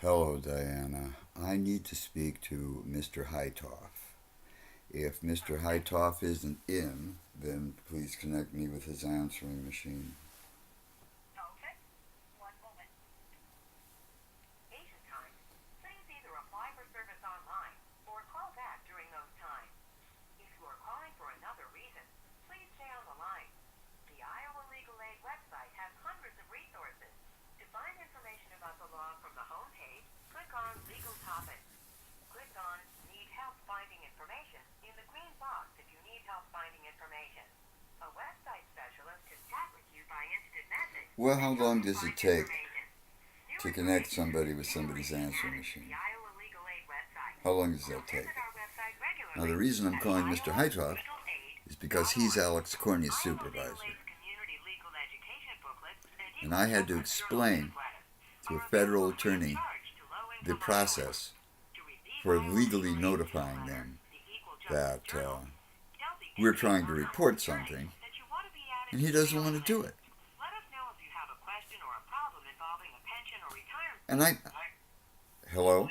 Hello, Diana. I need to speak to Mr. Hightoff. If Mr. Hightoff isn't in, then please connect me with his answering machine. Well, how long does it take to connect somebody with somebody's answering machine? How long does that take? Now, the reason I'm calling Mr. Hightoff is because he's Alex Kornya's supervisor. And I had to explain to a federal attorney the process for legally notifying them that we're trying to report something, and he doesn't want to do it. And I. Hello?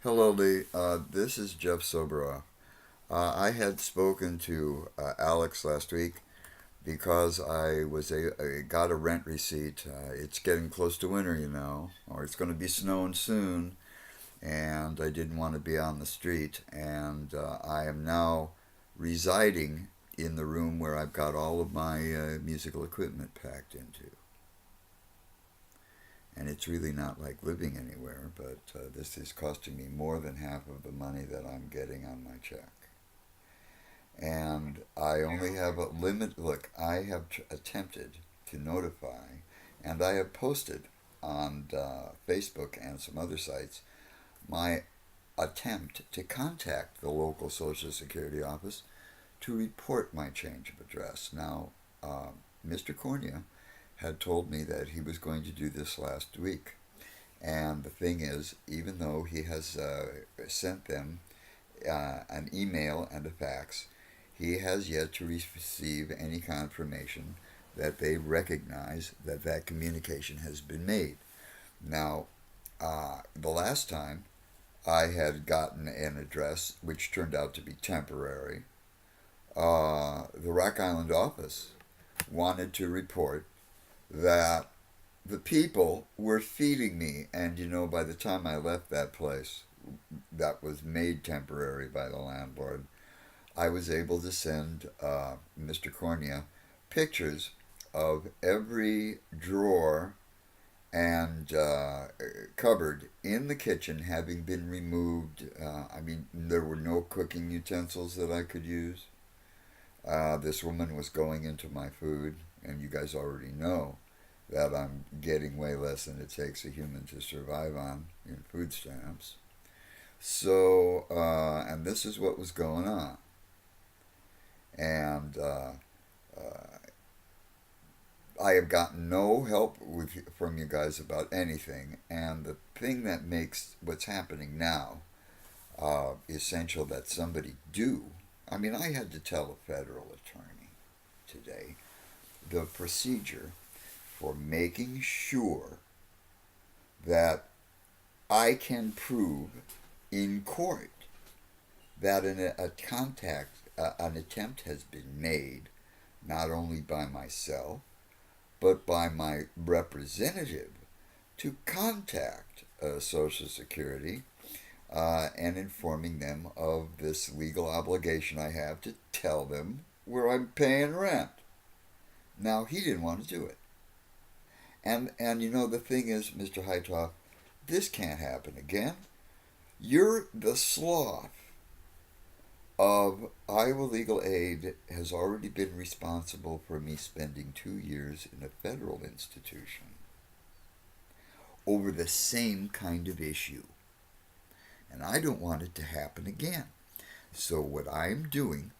Hello, Lee. This is Jeff Soboroff. I had spoken to Alex last week because I got a rent receipt. It's getting close to winter, or it's going to be snowing soon, and I didn't want to be on the street. And I am now residing in the room where I've got all of my musical equipment packed into. And it's really not like living anywhere, but this is costing me more than half of the money that I'm getting on my check. And I only have a limit. Look, I have attempted to notify, and I have posted on Facebook and some other sites my attempt to contact the local Social Security office to report my change of address. Now, Mr. Kornya had told me that he was going to do this last week. And the thing is, even though he has sent them an email and a fax, he has yet to receive any confirmation that they recognize that that communication has been made. Now, the last time I had gotten an address, which turned out to be temporary, the Rock Island office wanted to report that the people were feeding me. And by the time I left that place that was made temporary by the landlord, I was able to send Mr. Kornya pictures of every drawer and cupboard in the kitchen having been removed. There were no cooking utensils that I could use. This woman was going into my food, and you guys already know that I'm getting way less than it takes a human to survive on in food stamps. So, and this is what was going on. And I have gotten no help from you guys about anything. And the thing that makes what's happening now essential that somebody do. I had to tell a federal attorney today the procedure for making sure that I can prove in court that an attempt has been made, not only by myself, but by my representative, to contact Social Security and informing them of this legal obligation I have to tell them where I'm paying rent. Now, he didn't want to do it. And the thing is, Mr. Hightoff, this can't happen again. You're the sloth of Iowa Legal Aid has already been responsible for me spending 2 years in a federal institution over the same kind of issue. And I don't want it to happen again. So what I'm doing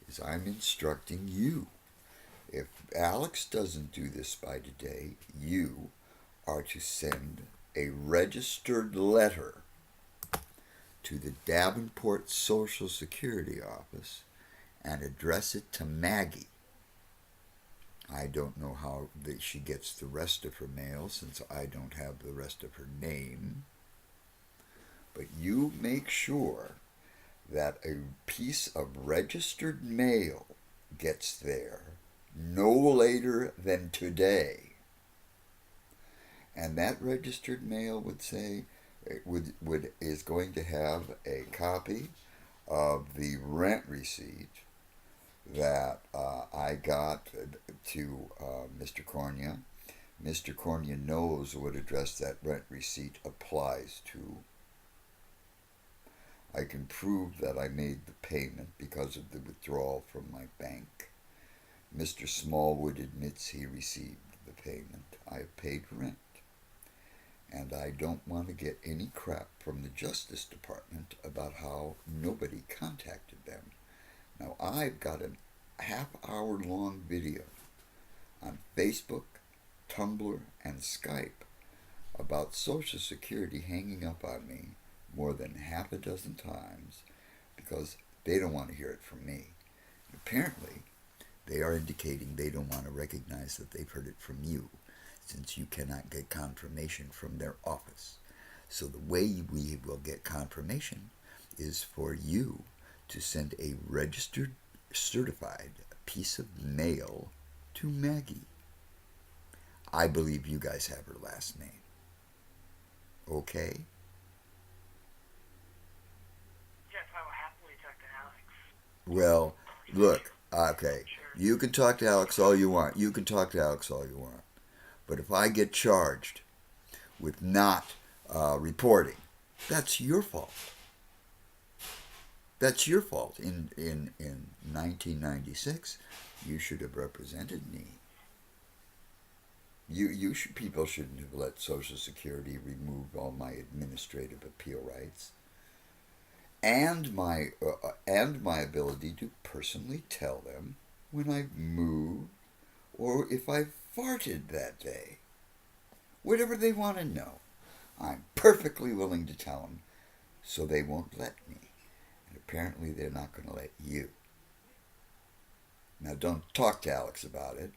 is I'm instructing you. If Alex doesn't do this by today, you are to send a registered letter to the Davenport Social Security office and address it to Maggie. I don't know how she gets the rest of her mail since I don't have the rest of her name. But you make sure that a piece of registered mail gets there no later than today. And that registered mail would say is going to have a copy of the rent receipt that I got to Mr. Kornya. Mr. Kornya knows what address that rent receipt applies to. I can prove that I made the payment because of the withdrawal from my bank. Mr. Smallwood admits he received the payment. I have paid rent. And I don't want to get any crap from the Justice Department about how nobody contacted them. Now, I've got a half-hour-long video on Facebook, Tumblr, and Skype about Social Security hanging up on me more than half a dozen times because they don't want to hear it from me. Apparently, they are indicating they don't want to recognize that they've heard it from you, since you cannot get confirmation from their office. So the way we will get confirmation is for you to send a registered, certified piece of mail to Maggie. I believe you guys have her last name. Okay? Yes, I will happily talk to Alex. Well, look, okay. You can talk to Alex all you want. You can talk to Alex all you want. But if I get charged with not reporting, that's your fault. That's your fault. In 1996, you should have represented me. People shouldn't have let Social Security remove all my administrative appeal rights and my ability to personally tell them when I've moved or if I farted that day. Whatever they want to know, I'm perfectly willing to tell them, so they won't let me. And apparently they're not going to let you. Now don't talk to Alex about it.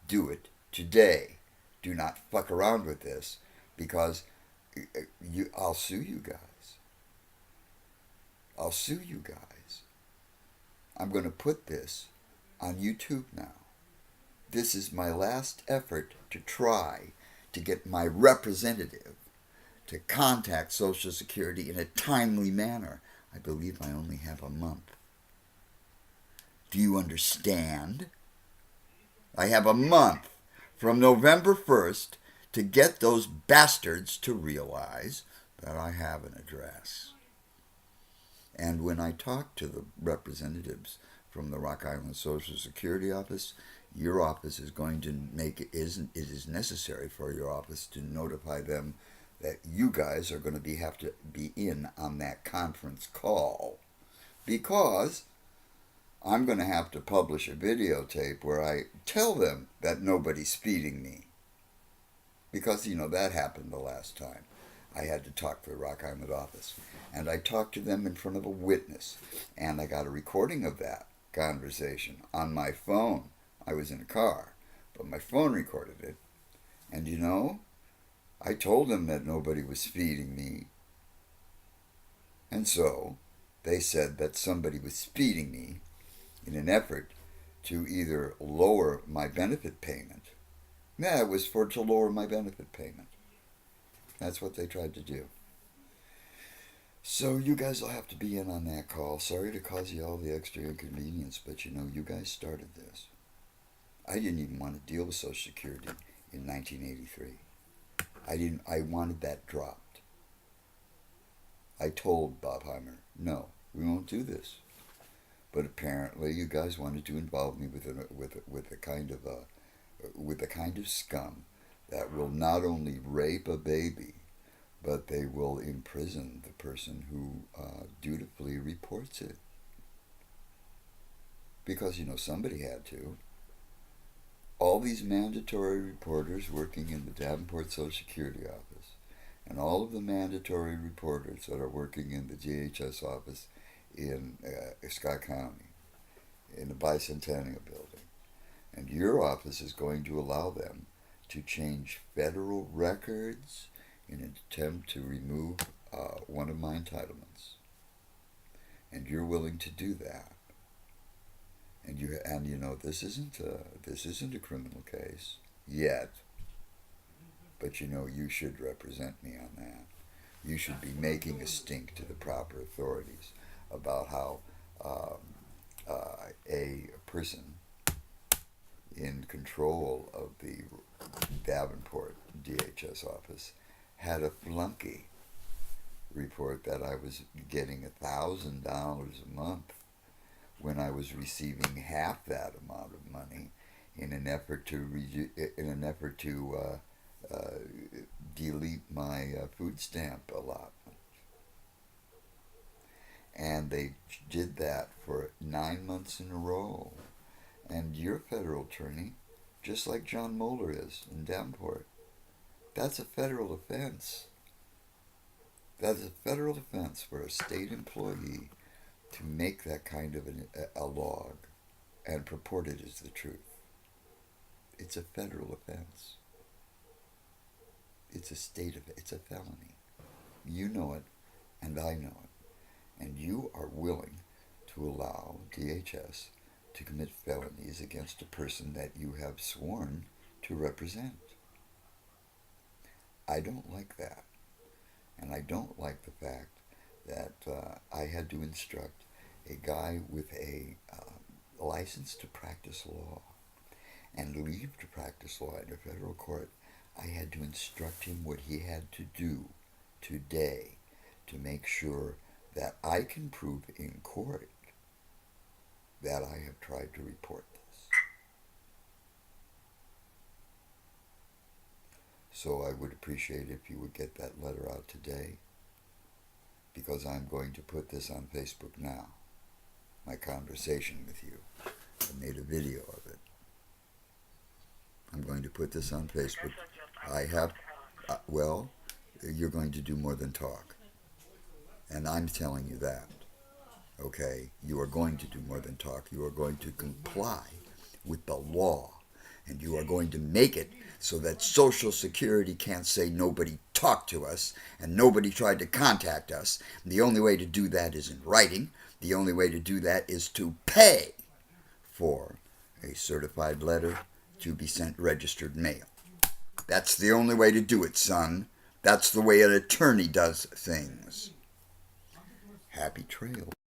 Do it today. Do not fuck around with this, because I'll sue you guys. I'll sue you guys. I'm going to put this on YouTube now. This is my last effort to try to get my representative to contact Social Security in a timely manner. I believe I only have a month. Do you understand? I have a month from November 1st to get those bastards to realize that I have an address. And when I talk to the representatives from the Rock Island Social Security Office, your office is going to make it is necessary for your office to notify them that you guys are going to have to be in on that conference call, because I'm going to have to publish a videotape where I tell them that nobody's feeding me, because that happened the last time. I had to talk to the Rock Island office, and I talked to them in front of a witness, and I got a recording of that conversation on my phone. I was in a car, but my phone recorded it. And I told them that nobody was feeding me. And so they said that somebody was feeding me in an effort to either lower my benefit payment. Yeah, it was to lower my benefit payment. That's what they tried to do. So you guys will have to be in on that call. Sorry to cause you all the extra inconvenience, but you guys started this. I didn't even want to deal with Social Security in 1983. I wanted that dropped. I told Bob Heimer, no, we won't do this. But apparently you guys wanted to involve me with a kind of scum that will not only rape a baby, but they will imprison the person who dutifully reports it. Because somebody had to. All these mandatory reporters working in the Davenport Social Security office, and all of the mandatory reporters that are working in the GHS office in Scott County, in the Bicentennial building, and your office is going to allow them to change federal records in an attempt to remove one of my entitlements. And you're willing to do that. And you know, this isn't a criminal case yet. But you know, you should represent me on that. You should be making a stink to the proper authorities about how a person in control of the Davenport DHS office had a flunky report that I was getting $1,000 a month when I was receiving half that amount of money in an effort to delete my food stamp allotment. And they did that for 9 months in a row. And you're a federal attorney, just like John Moeller is in Davenport. That's a federal offense. That's a federal offense for a state employee to make that kind of a log and purport it as the truth. It's a federal offense. It's a felony. You know it, and I know it. And you are willing to allow DHS to commit felonies against a person that you have sworn to represent. I don't like that. And I don't like the fact that I had to instruct a guy with a license to practice law and leave to practice law in a federal court. I had to instruct him what he had to do today to make sure that I can prove in court that I have tried to report this. So I would appreciate if you would get that letter out today, because I'm going to put this on Facebook now, my conversation with you. I made a video of it. I'm going to put this on Facebook. Well, you're going to do more than talk. And I'm telling you that. Okay? You are going to do more than talk. You are going to comply with the law. And you are going to make it so that Social Security can't say nobody talked to us and nobody tried to contact us. And the only way to do that is in writing. The only way to do that is to pay for a certified letter to be sent registered mail. That's the only way to do it, son. That's the way an attorney does things. Happy trail.